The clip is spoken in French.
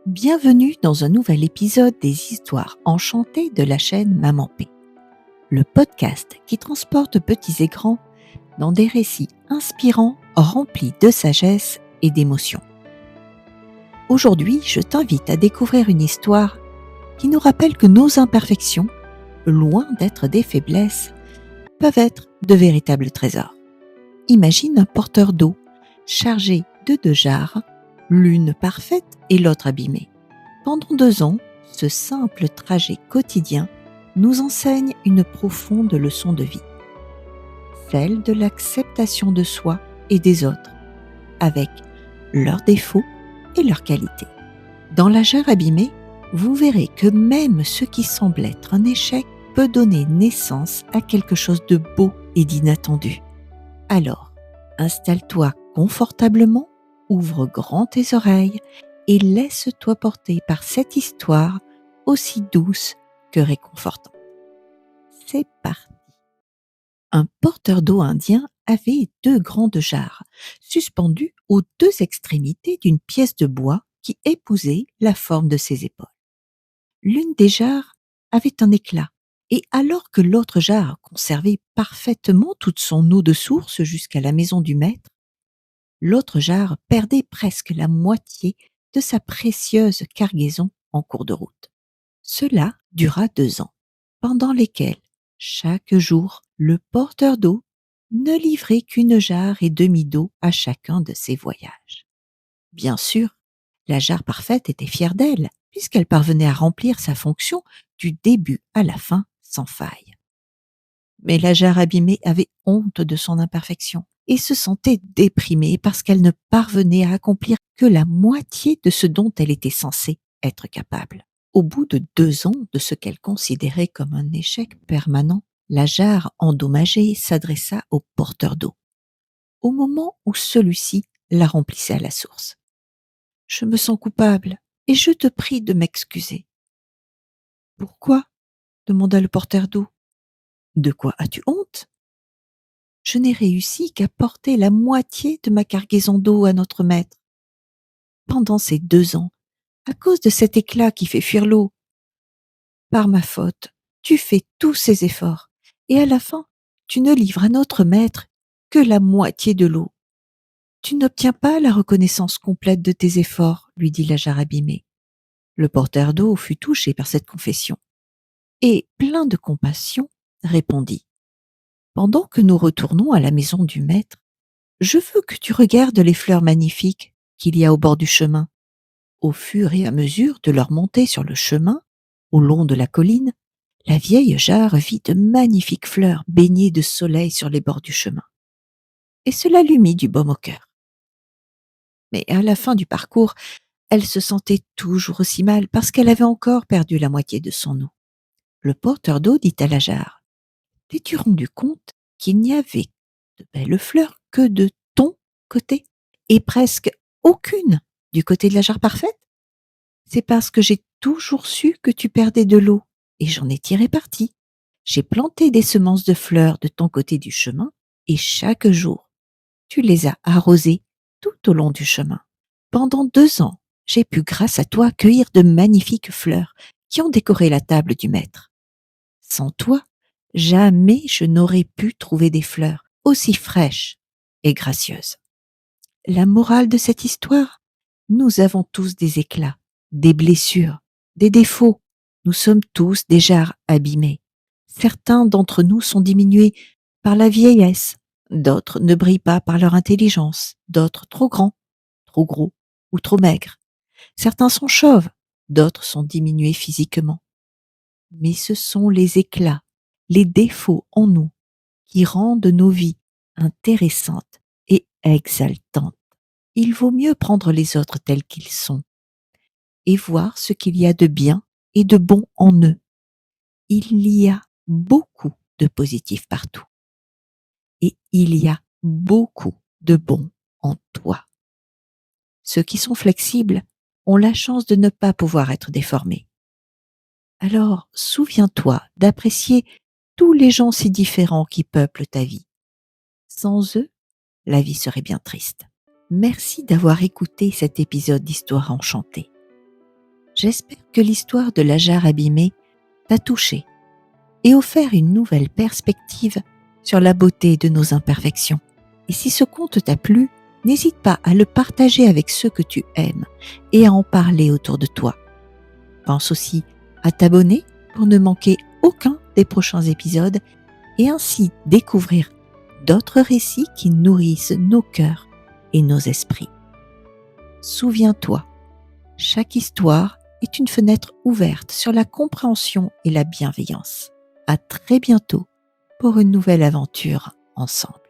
Bienvenue dans un nouvel épisode des histoires enchantées de la chaîne Maman P, le podcast qui transporte petits et grands dans des récits inspirants remplis de sagesse et d'émotion. Aujourd'hui, je t'invite à découvrir une histoire qui nous rappelle que nos imperfections, loin d'être des faiblesses, peuvent être de véritables trésors. Imagine un porteur d'eau chargé de 2 jarres, l'une parfaite et l'autre abîmée. Pendant 2 ans, ce simple trajet quotidien nous enseigne une profonde leçon de vie, celle de l'acceptation de soi et des autres, avec leurs défauts et leurs qualités. Dans la jarre abîmée, vous verrez que même ce qui semble être un échec peut donner naissance à quelque chose de beau et d'inattendu. Alors, installe-toi confortablement, ouvre grand tes oreilles et laisse-toi porter par cette histoire aussi douce que réconfortante. C'est parti. Un porteur d'eau indien avait 2 grandes jarres, suspendues aux 2 extrémités d'une pièce de bois qui épousait la forme de ses épaules. L'une des jarres avait un éclat, et alors que l'autre jarre conservait parfaitement toute son eau de source jusqu'à la maison du maître, l'autre jarre perdait presque la moitié de sa précieuse cargaison en cours de route. Cela dura 2 ans, pendant lesquels, chaque jour, le porteur d'eau ne livrait qu'une jarre et demie d'eau à chacun de ses voyages. Bien sûr, la jarre parfaite était fière d'elle, puisqu'elle parvenait à remplir sa fonction du début à la fin sans faille. Mais la jarre abîmée avait honte de son imperfection et se sentait déprimée parce qu'elle ne parvenait à accomplir que la moitié de ce dont elle était censée être capable. Au bout de 2 ans de ce qu'elle considérait comme un échec permanent, la jarre endommagée s'adressa au porteur d'eau, au moment où celui-ci la remplissait à la source. « Je me sens coupable et je te prie de m'excuser. »« Pourquoi ?» demanda le porteur d'eau. « De quoi as-tu honte ? Je n'ai réussi qu'à porter la moitié de ma cargaison d'eau à notre maître. Pendant ces 2 ans, à cause de cet éclat qui fait fuir l'eau. Par ma faute, tu fais tous ces efforts, et à la fin, tu ne livres à notre maître que la moitié de l'eau. Tu n'obtiens pas la reconnaissance complète de tes efforts, lui dit la jarre abîmée. Le porteur d'eau fut touché par cette confession, et, plein de compassion, répondit. Pendant que nous retournons à la maison du maître, je veux que tu regardes les fleurs magnifiques qu'il y a au bord du chemin. Au fur et à mesure de leur montée sur le chemin, au long de la colline, la vieille jarre vit de magnifiques fleurs baignées de soleil sur les bords du chemin. Et cela lui mit du baume au cœur. Mais à la fin du parcours, elle se sentait toujours aussi mal parce qu'elle avait encore perdu la moitié de son eau. Le porteur d'eau dit à la jarre, « T'es-tu rendu compte qu'il n'y avait de belles fleurs que de ton côté et presque aucune du côté de la jarre parfaite? C'est parce que j'ai toujours su que tu perdais de l'eau et j'en ai tiré parti. J'ai planté des semences de fleurs de ton côté du chemin et chaque jour, tu les as arrosées tout au long du chemin. Pendant 2 ans, j'ai pu, grâce à toi, cueillir de magnifiques fleurs qui ont décoré la table du maître. Sans toi, jamais je n'aurais pu trouver des fleurs aussi fraîches et gracieuses. » La morale de cette histoire, nous avons tous des éclats, des blessures, des défauts. Nous sommes tous des jarres abîmées. Certains d'entre nous sont diminués par la vieillesse, d'autres ne brillent pas par leur intelligence, d'autres trop grands, trop gros ou trop maigres. Certains sont chauves, d'autres sont diminués physiquement. Mais ce sont les éclats, les défauts en nous qui rendent nos vies intéressantes et exaltantes. Il vaut mieux prendre les autres tels qu'ils sont et voir ce qu'il y a de bien et de bon en eux. Il y a beaucoup de positifs partout et il y a beaucoup de bon en toi. Ceux qui sont flexibles ont la chance de ne pas pouvoir être déformés. Alors, souviens-toi d'apprécier tous les gens si différents qui peuplent ta vie. Sans eux, la vie serait bien triste. Merci d'avoir écouté cet épisode d'Histoire enchantée. J'espère que l'histoire de la jarre abîmée t'a touché et offert une nouvelle perspective sur la beauté de nos imperfections. Et si ce conte t'a plu, n'hésite pas à le partager avec ceux que tu aimes et à en parler autour de toi. Pense aussi à t'abonner pour ne manquer aucun des prochains épisodes et ainsi découvrir d'autres récits qui nourrissent nos cœurs et nos esprits. Souviens-toi, chaque histoire est une fenêtre ouverte sur la compréhension et la bienveillance. À très bientôt pour une nouvelle aventure ensemble.